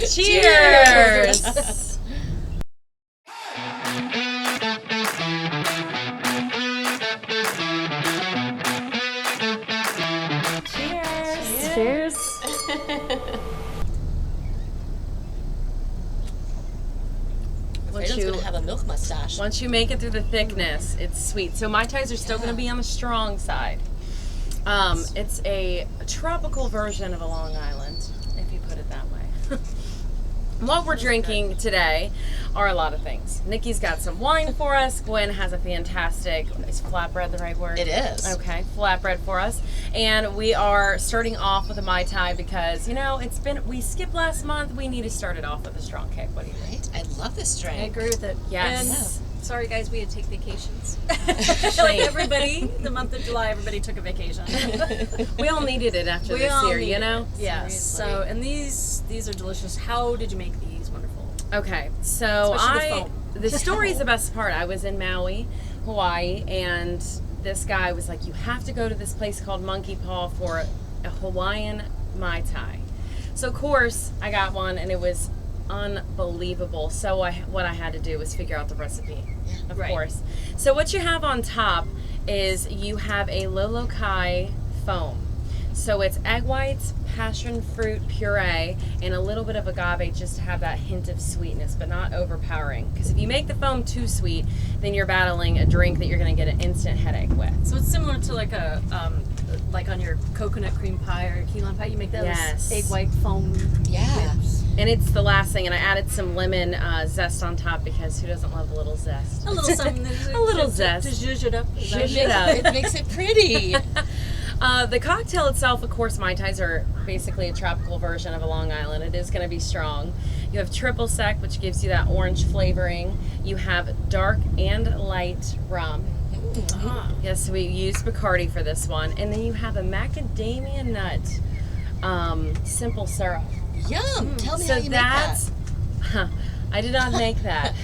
Cheers! Cheers! Once you have a milk mustache. Once you make it through the thickness, it's sweet. So Mai Tais are still going to be on the strong side. It's a tropical version of a Long Island, if you put it that way. What we're drinking today are a lot of things. Nikki's got some wine for us. Gwen has a fantastic, is flatbread the right word? It is. Okay, flatbread for us. And we are starting off with a Mai Tai because, you know, we skipped last month. We need to start it off with a strong kick. What do you think? Right? I love this drink. I agree with it. Yes. And sorry guys, we had to take vacations. Like everybody, the month of July, everybody took a vacation. We all needed it after this year, you know? Yes. So, and these are delicious. How did you make these? Wonderful. Okay, so Especially the story is the best part. I was in Maui, Hawaii, and this guy was like, you have to go to this place called Monkey Paw for a Hawaiian Mai Tai. So of course I got one and it was unbelievable. So what I had to do was figure out the recipe, of course. So what you have on top is you have a lolokai foam. So it's egg whites, passion fruit puree, and a little bit of agave just to have that hint of sweetness, but not overpowering. Because if you make the foam too sweet, then you're battling a drink that you're going to get an instant headache with. So it's similar to like a, like on your coconut cream pie or key lime pie, you make those egg white foam. Yeah. Whips. And it's the last thing, and I added some lemon zest on top because who doesn't love a little zest? A little something. A little zest. To zhuzh it up. Zhuzh it up. It makes it pretty. The cocktail itself, of course, Mai Tais are basically a tropical version of a Long Island. It is going to be strong. You have triple sec, which gives you that orange flavoring. You have dark and light rum. Yes, we used Bacardi for this one. And then you have a macadamia nut simple syrup. Yum! Tell me how you make that. I did not make that.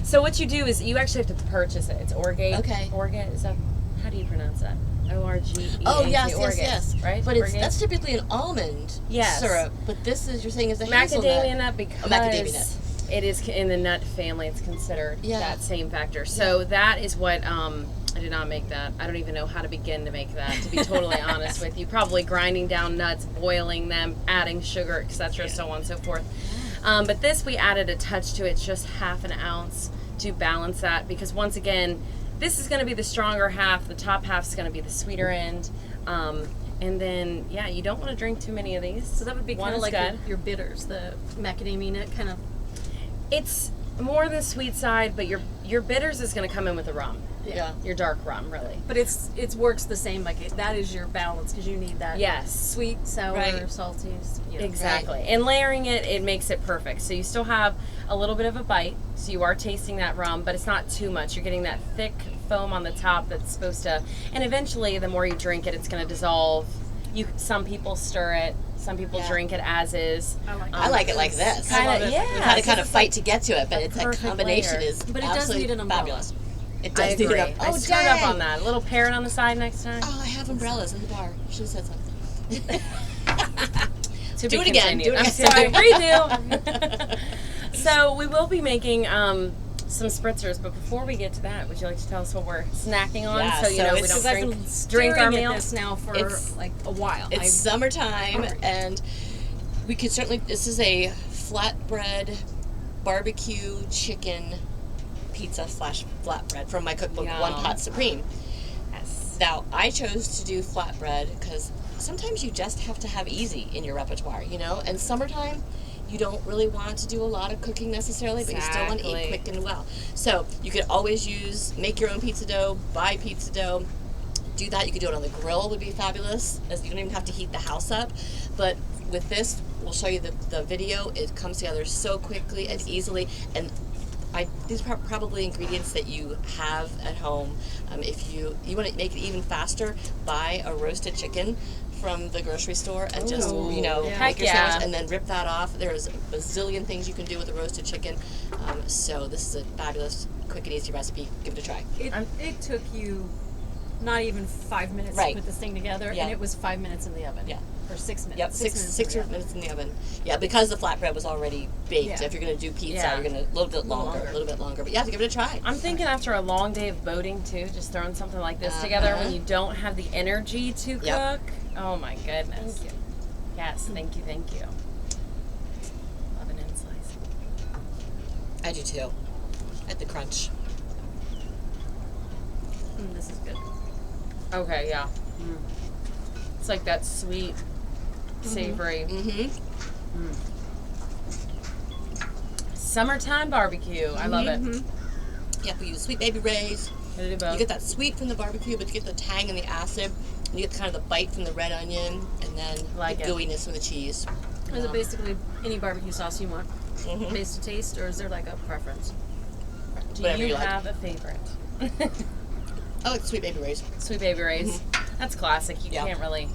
So what you do is you actually have to purchase it. It's Orgeat. Okay. Orgeat, is that, how do you pronounce that? O-R-G-E-A-T. Oh, yes, Orgeat, yes. right? But Orgeat? that's typically an almond syrup. But this is, you're saying, is a hazelnut. Macadamia nut because macadamia nut. It is in the nut family. It's considered that same factor. So that is what, I did not make that. I don't even know how to begin to make that, to be totally honest with you. Probably grinding down nuts, boiling them, adding sugar, etc., so on and so forth. But this, we added a touch to it, just half an ounce to balance that, because once again, this is going to be the stronger half, the top half is going to be the sweeter end. And then, yeah, you don't want to drink too many of these. So that would be kind of like your bitters, the macadamia nut kind of. It's more the sweet side, but your bitters is going to come in with the rum. Yeah. Your dark rum, really. But it works the same. Like that is your balance because you need that. Yes. Sweet, sour, salty. Exactly. Right. And layering it makes it perfect. So you still have a little bit of a bite. So you are tasting that rum, but it's not too much. You're getting that thick foam on the top that's supposed to, and eventually the more you drink it, it's going to dissolve. Some people stir it. Some people drink it as is. I like it like this. Kinda, We've had to kind of fight to get to it, but it's that combination layer. is but it does need an umbrella. Fabulous. It does I need agree. an umbrella. I screwed up on that. A little parrot on the side next time. Oh, I have umbrellas in the bar. Should have said something. Do it again. Do it I'm again. sorry. Redo. So we will be making some spritzers, but before we get to that, would you like to tell us what we're snacking on? Yeah, so you know we Because don't I've been drink our meal. this now for like a while. It's summertime, and we could certainly. This is a flatbread barbecue chicken pizza / flatbread from my cookbook, One Pot Supreme. Yes. Now, I chose to do flatbread because sometimes you just have to have easy in your repertoire, you know? And summertime, you don't really want to do a lot of cooking necessarily, but you still want to eat quick and well. So you could always make your own pizza dough, buy pizza dough, do that. You could do it on the grill, would be fabulous, as you don't even have to heat the house up. But with this, we'll show you the video. It comes together so quickly and easily, and these are probably ingredients that you have at home. If you want to make it even faster, buy a roasted chicken from the grocery store and just make your sandwich and then rip that off. There's a bazillion things you can do with a roasted chicken. So this is a fabulous, quick and easy recipe. Give it a try. It took you not even 5 minutes to put this thing together, and it was 5 minutes in the oven. Yeah. or 6 minutes. Yep, six minutes in the oven. Yeah, because the flatbread was already baked. Yeah. If you're going to do pizza, you're going to a little bit longer. But you have to give it a try. I'm thinking after a long day of boating too, just throwing something like this together when you don't have the energy to cook. Oh my goodness. Thank you. Yes, thank you. Lovin and slice. I do too. At the crunch. This is good. Okay, yeah. It's like that sweet, savory. Summertime barbecue. I love it. Yep, we use sweet baby rays. You get that sweet from the barbecue, but you get the tang and the acid. And you get kind of the bite from the red onion, and then the gooiness from the cheese. Is it basically any barbecue sauce you want? Base to taste, or is there like a preference? Do you have a favorite? I like Sweet Baby Ray's. Sweet Baby Ray's. That's classic. You can't really,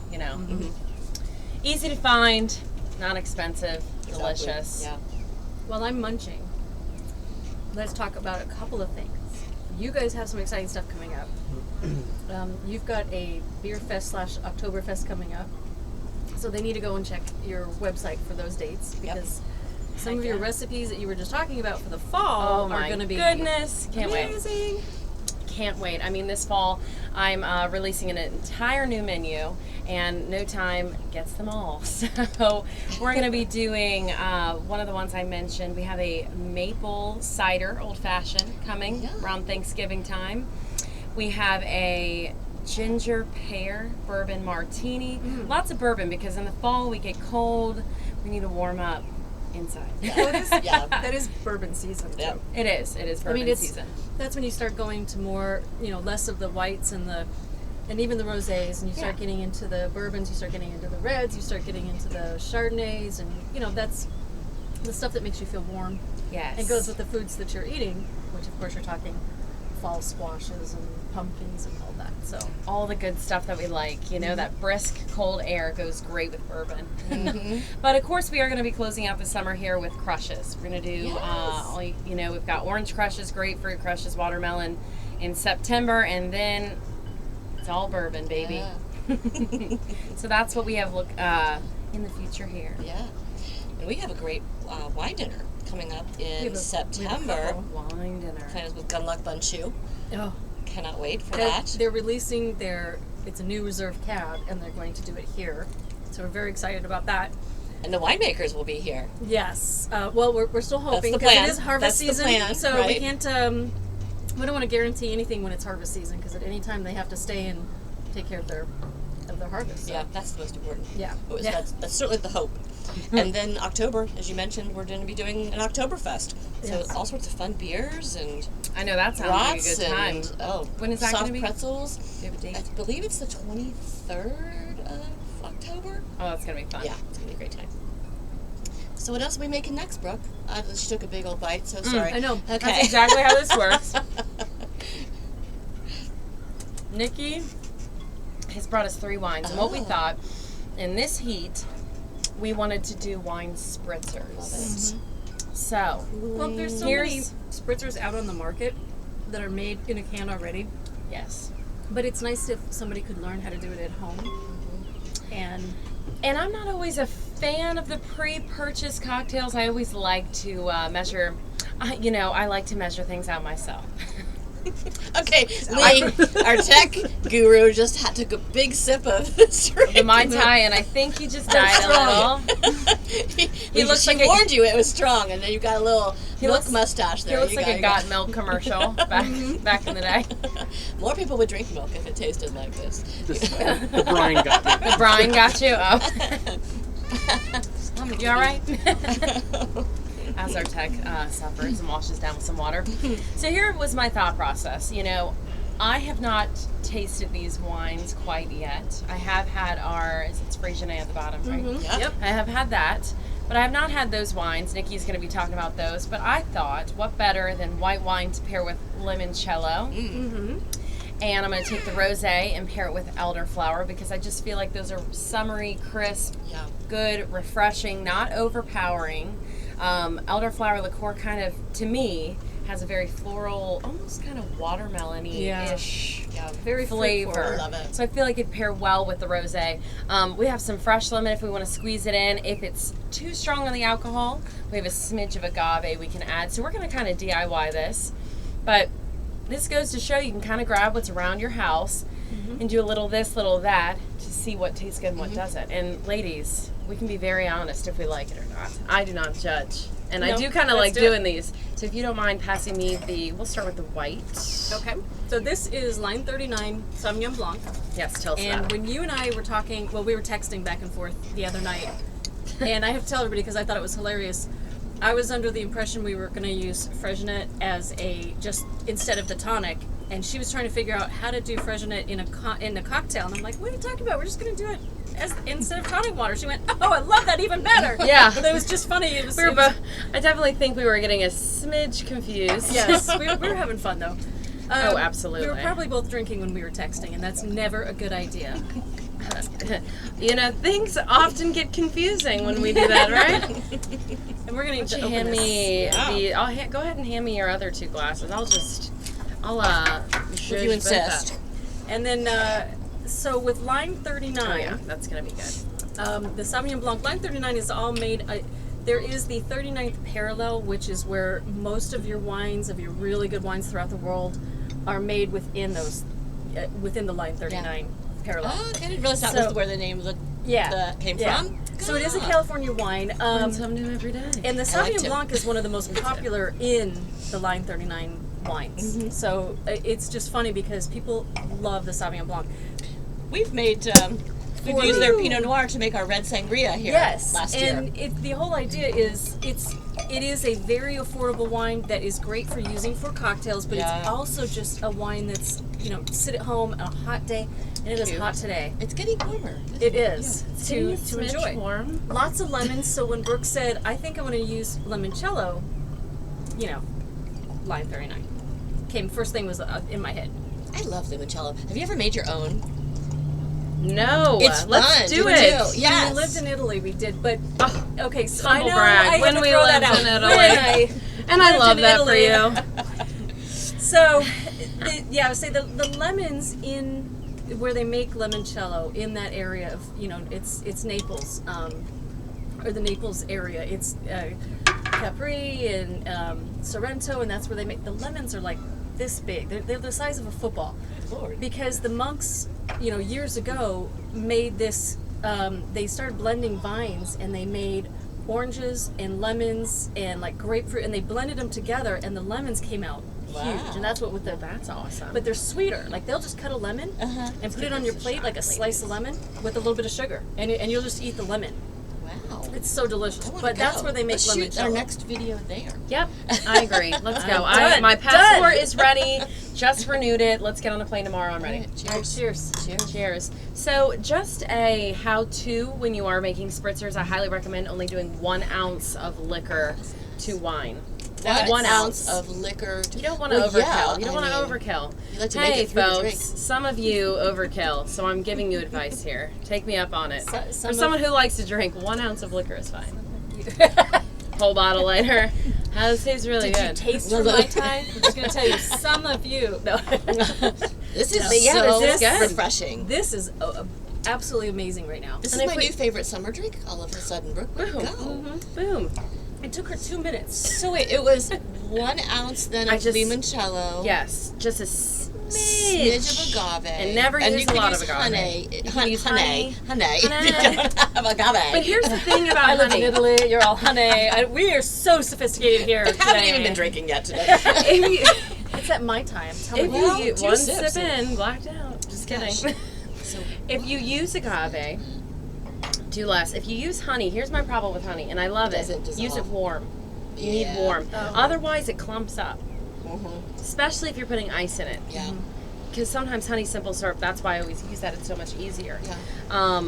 easy to find, not expensive, delicious. Yeah. While I'm munching, let's talk about a couple of things. You guys have some exciting stuff coming up. You've got a beer fest / Oktoberfest coming up, so they need to go and check your website for those dates because some of your recipes that you were just talking about for the fall are going to be goodness, can't amazing. Wait. Can't wait. I mean, this fall I'm releasing an entire new menu, and no time gets them all. So we're going to be doing one of the ones I mentioned. We have a maple cider old fashioned coming around Thanksgiving time. We have a ginger pear bourbon martini. Lots of bourbon because in the fall we get cold. We need to warm up inside. That is bourbon season. Yeah. Too. It is bourbon season. That's when you start going to more, less of the whites and even the rosés, and you start getting into the bourbons, you start getting into the reds, you start getting into the chardonnays, and that's the stuff that makes you feel warm. Yes. And goes with the foods that you're eating, which of course you're talking fall squashes and pumpkins and all that. So all the good stuff that we like, that brisk cold air goes great with bourbon. But of course we are going to be closing out the summer here with crushes. We're going to do we've got orange crushes, grapefruit crushes, watermelon in September, and then it's all bourbon, baby. So that's what we have in the future here. Yeah. And we have a great wine dinner coming up in September. Wine dinner. Plans with Gunluck Bunchu. Oh, cannot wait for that. They're releasing it's a new reserve cab, and they're going to do it here. So we're very excited about that. And the winemakers will be here. Yes. Well, we're still hoping because it is harvest season. Plan, so right? We can't. We don't want to guarantee anything when it's harvest season because at any time they have to stay and take care of their harvest. So. Yeah, that's the most important. Yeah. That's certainly the hope. And then October, as you mentioned, we're going to be doing an Oktoberfest. So all sorts of fun beers and I know that sounds like a good time. When is that going to be? Soft pretzels. Do you have a date? I believe it's the 23rd of October. Oh, that's going to be fun. Yeah, it's going to be a great time. So what else are we making next, Brooke? She took a big old bite, so sorry. I know. Okay. That's exactly how this works. Nikki has brought us 3 wines, and what we thought, in this heat, we wanted to do wine spritzers. So, well, there's so many spritzers out on the market that are made in a can already. Yes. But it's nice if somebody could learn how to do it at home. And I'm not always a fan of the pre-purchased cocktails. I always like to measure, I like to measure things out myself. Okay, Lee, our tech guru, just took a big sip of this drink. The Mai Tai, and I think he just died a little. He looks like warned you it was strong, and then you got a little milk mustache there. He looks like a Got Milk commercial back in the day. More people would drink milk if it tasted like this. The brine got you. The brine got you? Oh. You all right? As our tech suffers and washes down with some water. So here was my thought process. I have not tasted these wines quite yet. I have had it's Freixenet at the bottom, right? Yep. I have had that, but I have not had those wines. Nikki's going to be talking about those. But I thought, what better than white wine to pair with limoncello? And I'm going to take the rosé and pair it with elderflower because I just feel like those are summery, crisp, good, refreshing, not overpowering. Elderflower liqueur kind of, to me, has a very floral, almost kind of watermelon-y-ish Very flavor. fruitful. I love it. So I feel like it'd pair well with the rosé. We have some fresh lemon if we want to squeeze it in. If it's too strong on the alcohol, we have a smidge of agave we can add. So we're going to kind of DIY this. But this goes to show you can kind of grab what's around your house and do a little this, little that to see what tastes good and what doesn't. And ladies, we can be very honest if we like it or not. I do not judge. And I No, do kind of let's like do doing these. So if you don't mind passing me we'll start with the white. Okay. So this is line 39 Sauvignon Blanc. Yes, tell us And that. when you and I were talking, well, we were texting back and forth the other night, and I have to tell everybody because I thought it was hilarious. I was under the impression we were going to use Freshenet as just instead of the tonic, and she was trying to figure out how to do Freshenet in a cocktail, and I'm like, what are you talking about? We're just going to do it as instead of tonic water. She went, oh, I love that even better. Yeah. But it was just funny. It was, I definitely think we were getting a smidge confused. yes, we were having fun though. Oh, absolutely. We were probably both drinking when we were texting, and that's never a good idea. You know, things often get confusing when we do that, right? And we're going to Hand open me this. go ahead and hand me your other 2 glasses. I'll If you insist. And then, so with line 39, Oh yeah, that's gonna be good. the Sauvignon Blanc, line 39 is all made, there is the 39th parallel, which is where most of your wines, of your really good wines throughout the world, are made within those, within the line 39 parallel. Oh, okay. I didn't realize that So- was where the name of Yeah. the came Yeah. from. So it is a God. California wine. Learn something new every day. And the I like Sauvignon to. Blanc is one of the most popular in the line 39 wines. So it's just funny because people love the Sauvignon Blanc. We've made we've used their Pinot Noir to make our red sangria here last year. And the whole idea is it is a very affordable wine that is great for using for cocktails, but Yeah. it's also just a wine that's, sit at home on a hot day, and it is Cute. hot today. It's getting warmer. It is Getting a to smidge enjoy. warm. Lots of lemons. So when Brooke said, I think I'm going to use limoncello, line 39 first thing was in my head. I love limoncello. Have you ever made your own? No, It's let's fun do to it. do. Yes. When we lived in Italy, we did, but okay. So Humble I know brag. I had When to we throw that lived out. in When Italy. And I lived love in that Italy. for you. So, I would say the lemons in where they make limoncello in that area of it's Naples, or the Naples area. It's Capri and Sorrento, and that's where they make the lemons are like this big. They're the size of a football. Lord. Because the monks, years ago made this. They started blending vines, and they made oranges and lemons and like grapefruit, and they blended them together, and the lemons came out huge. And that's what with the That's awesome. but they're sweeter. Like they'll just cut a lemon and put it on your plate like a slice of lemon with a little bit of sugar, and you'll just eat the lemon. Wow. It's so delicious. I wanna But that's go. where they make Let's shoot our limoncello. next video there. Yep, I agree. Let's go. Done. My passport Done. is ready. Just renewed it. Let's get on the plane tomorrow. I'm ready. Cheers. Cheers. Cheers. Cheers. So, just a how-to when you are making spritzers. I highly recommend only doing 1 ounce of liquor to wine. That's 1 ounce ounce. of liquor. You don't want to Well, overkill. yeah, You don't I want to mean, overkill. you like to Hey, make it through the folks, drink. some of you overkill, so I'm giving you advice here. Take me up on it. Some For of- someone who likes to drink, 1 ounce of liquor is fine. Whole bottle later. This tastes really Did you good. taste from my time? I'm just gonna tell you, some of you. No. This is But yeah, so this is good. refreshing. This is absolutely amazing right now. This And is if my we- new favorite summer drink. All of a sudden, Brooke, where'd it Boom. go? Boom. It took her 2 minutes. So wait, it was 1 ounce then I of just- limoncello. Yes, just a Smidge of agave. And never use you a could lot use of agave. Honey. You can use honey. Honey. Honey. You don't have agave. But here's the thing about I lived in honey. Italy. You're all honey. We are so sophisticated here I today. haven't even been drinking yet today. If you, It's at my time. Tell if me. Well, you 2 one sips. sip in, blacked out. Just kidding. Gosh. So, If you use agave, do less. If you use honey, here's my problem with honey, and I love it. Doesn't dissolve. Use it warm. You need Yeah. warm. Oh. Otherwise, it clumps up. mhm. Especially if you're putting ice in it. Yeah. Because sometimes honey simple syrup, that's why I always use that. It's so much easier. Yeah.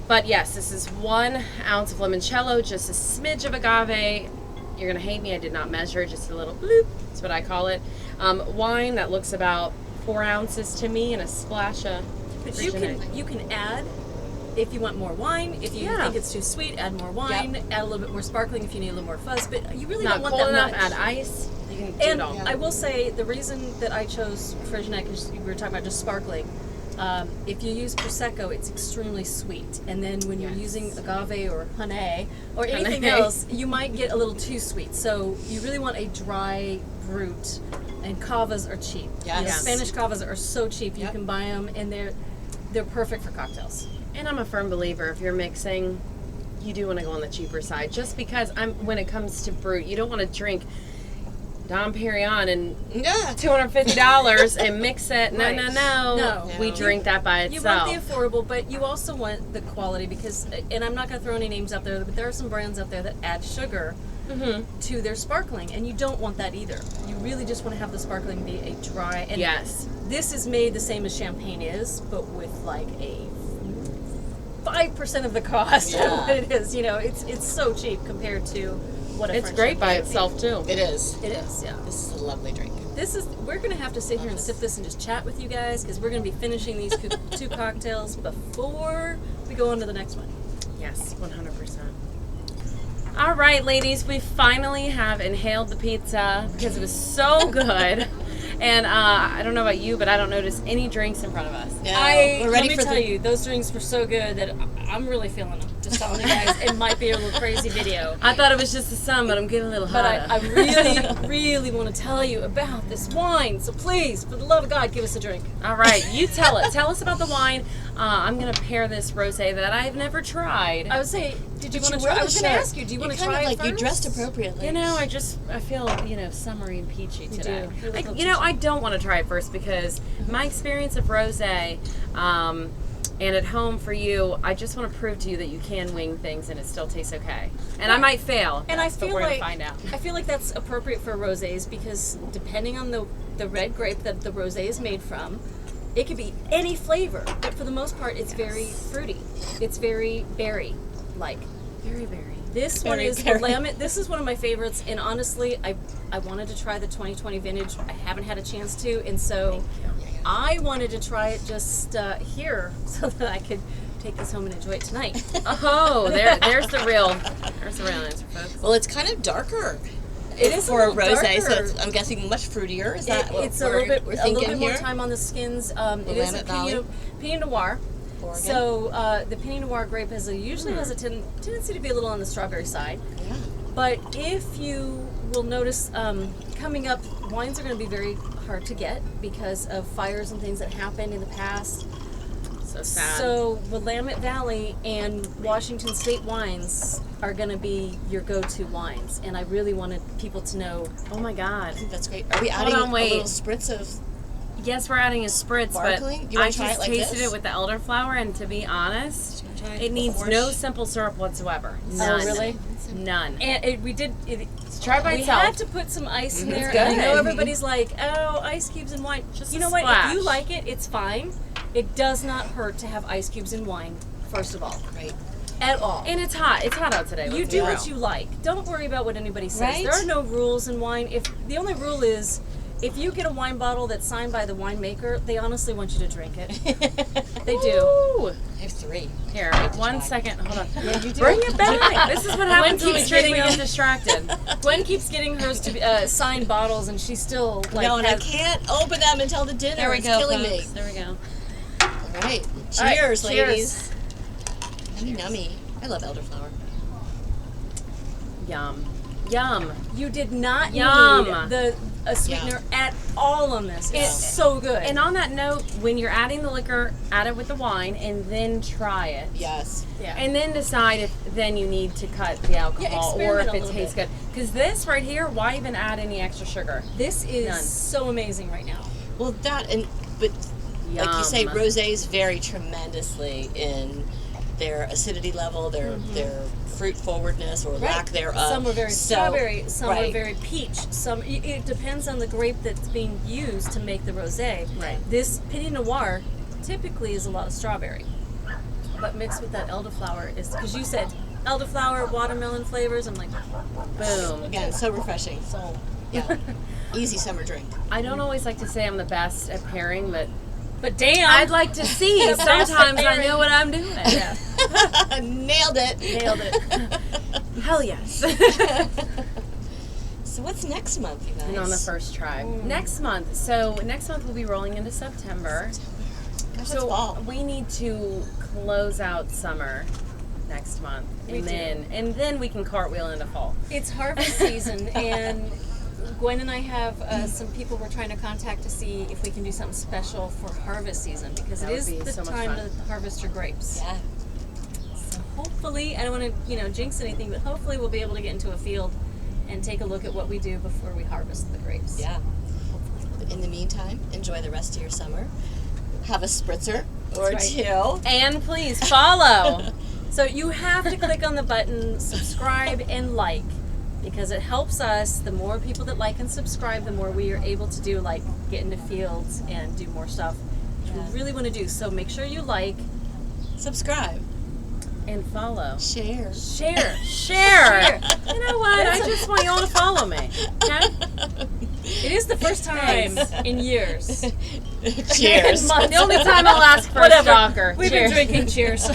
But yes, this is 1 ounce of limoncello, just a smidge of agave. You're going to hate me. I did not measure, just a little bloop. That's what I call it. Wine that looks about 4 ounces to me, and a splash of But Freshenet. you can add if you want more wine. If you Yeah. think it's too sweet, add more wine. Add a little bit more sparkling if you need a little more fuzz. But you really Not don't want cold that enough, much. add ice. You can do And it all. I will say the reason that I chose Friginac is we were talking about just sparkling. If you use Prosecco, it's extremely sweet. And then when you're using agave or honey or anything else, you might get a little too sweet. So you really want a dry brut. And cavas are cheap. Yes. You know, Spanish cavas are so cheap. You can buy them, and they're perfect for cocktails. And I'm a firm believer, if you're mixing, you do want to go on the cheaper side. Just because when it comes to brut, you don't want to drink Dom Perignon and $250 and mix it. No, Right. no. We drink that by You itself. want the affordable, but you also want the quality because, and I'm not going to throw any names out there, but there are some brands out there that add sugar to their sparkling, and you don't want that either. You really just want to have the sparkling be a dry. And Yes. this is made the same as champagne is, but with like a 5% of the cost of what it is. You know, it's so cheap compared to what a It's French great by champagne would be. itself, too. It is. It is, yeah. This is a lovely drink. We're going to have to sit here and sip this and just chat with you guys because we're going to be finishing these two cocktails before we go on to the next one. Yes, 100%. All right, ladies, we finally have inhaled the pizza because it was so good. And I don't know about you, but I don't notice any drinks in front of us. Yeah, Let we're ready me for tell you, those drinks were so good that I'm really feeling them. Just telling you guys, it might be a little crazy video. I thought it was just the sun, but I'm getting a little But hotter. I really, really want to tell you about this wine. So please, for the love of God, give us a drink. All right, you tell it. Tell us about the wine. I'm going to pair this rosé that I've never tried. I would say, did you But want to wear try? I the was going to shirt. ask you, do you want to Kind try of it like first? you dressed appropriately. You know, I feel, summery and peachy today. do. You look I, I don't want to try it first because my experience of rosé, and at home for you, I just want to prove to you that you can wing things and it still tastes okay. And I might fail. And I but feel we're like gonna find out. I feel like that's appropriate for rosés because depending on the red grape that the rosé is made from, it could be any flavor. But for the most part, it's very fruity. It's very berry-like. Very, very. This one Berry, is berry. the lemon. This is one of my favorites, and honestly, I wanted to try the 2020 vintage. I haven't had a chance to, and so I wanted to try it just here so that I could take this home and enjoy it tonight. Oh, there's the real answer, folks. Well, it's kind of darker. It is for a a little rosé, so darker. it's, I'm guessing much fruitier. Is that what It's a little bit more here? time on the skins. It is a Willamette Valley? Pinot Noir. Oregon? So the Pinot Noir grape usually has a tendency to be a little on the strawberry side. Yeah. But if you will notice, coming up, wines are going to be very hard to get because of fires and things that happened in the past. So sad. So Willamette Valley and Washington State wines are going to be your go-to wines, and I really wanted people to know. Oh my God. I think that's great. Are we Hold adding on, wait. a little spritz of... Yes, we're adding a spritz, Sparkling? but You wanna I try just it like tasted this? it with the elderflower, and to be honest, Try it needs before no sh- simple syrup whatsoever. None. really? None. And we did. Try by We itself. had to put some ice in there. good. And I know everybody's like, "Oh, ice cubes in wine." Just you a know what? splash. If you like it, it's fine. It does not hurt to have ice cubes in wine. First of all, Right. at all. And it's hot. It's hot out today. You let's do be what real. you like. Don't worry about what anybody says. Right? There are no rules in wine. If the only rule is, if you get a wine bottle that's signed by the winemaker, they honestly want you to drink it. They do. Ooh. I have 3. Here, one second. Hold on. Yeah, you do. Bring it back. This is what happens when we keeps drink. We getting get distracted. Gwen keeps getting hers to be, signed bottles, and she's still like. No, and I has- can't open them until the dinner. There we it's go, killing folks. me. There we go. All right. All right, Cheers, cheers. ladies. Yummy, yummy. I love elderflower. Yum. Yum. You did not Yum. need a sweetener at all on this. It's so good. And on that note, when you're adding the liquor, add it with the wine, and then try it. Yes. yeah. And then decide if then you need to cut the alcohol or experiment if a it little tastes bit. good. Because this right here, why even add any extra sugar? This is None. so amazing right now. Well, but like you say, Yum. rosés vary tremendously in their acidity level, their fruit forwardness or lack thereof. Some were very So- strawberry, some were right. very peach. Some it depends on the grape that's being used to make the rosé. Right. This Pinot Noir typically is a lot of strawberry, but mixed with that elderflower is because you said elderflower, watermelon flavors. I'm like, Boom. Again, so refreshing. So, yeah. Easy summer drink. I don't always like to say I'm the best at pairing, but but damn, I'd like to see. The best at Sometimes I pairing. know what I'm doing. yeah, Nailed it. nailed it. Hell yes. So what's next month, you guys? And on the first try. Next month we'll be rolling into September. Gosh, So it's fall. we need to close out summer next month, We do. and then we can cartwheel into fall. It's harvest season, and Gwen and I have some people we're trying to contact to see if we can do something special for harvest season, because That it would is be the so much time fun. to harvest your grapes. Yeah. So hopefully, I don't want to jinx anything, but hopefully we'll be able to get into a field and take a look at what we do before we harvest the grapes. Yeah. Hopefully. In the meantime, enjoy the rest of your summer. Have a spritzer or right. two. And please follow. So you have to click on the button subscribe and like, because it helps us. The more people that like and subscribe, the more we are able to do, like get into fields and do more stuff which Yeah. we really want to do. So make sure you like, Subscribe. And follow. Share. Share. Share. You know what? I just want you all to follow me. Okay? it is the first time in years. Cheers. In months. The only time I'll ask for a Whatever. stalker. We've Cheers. been drinking. Cheers.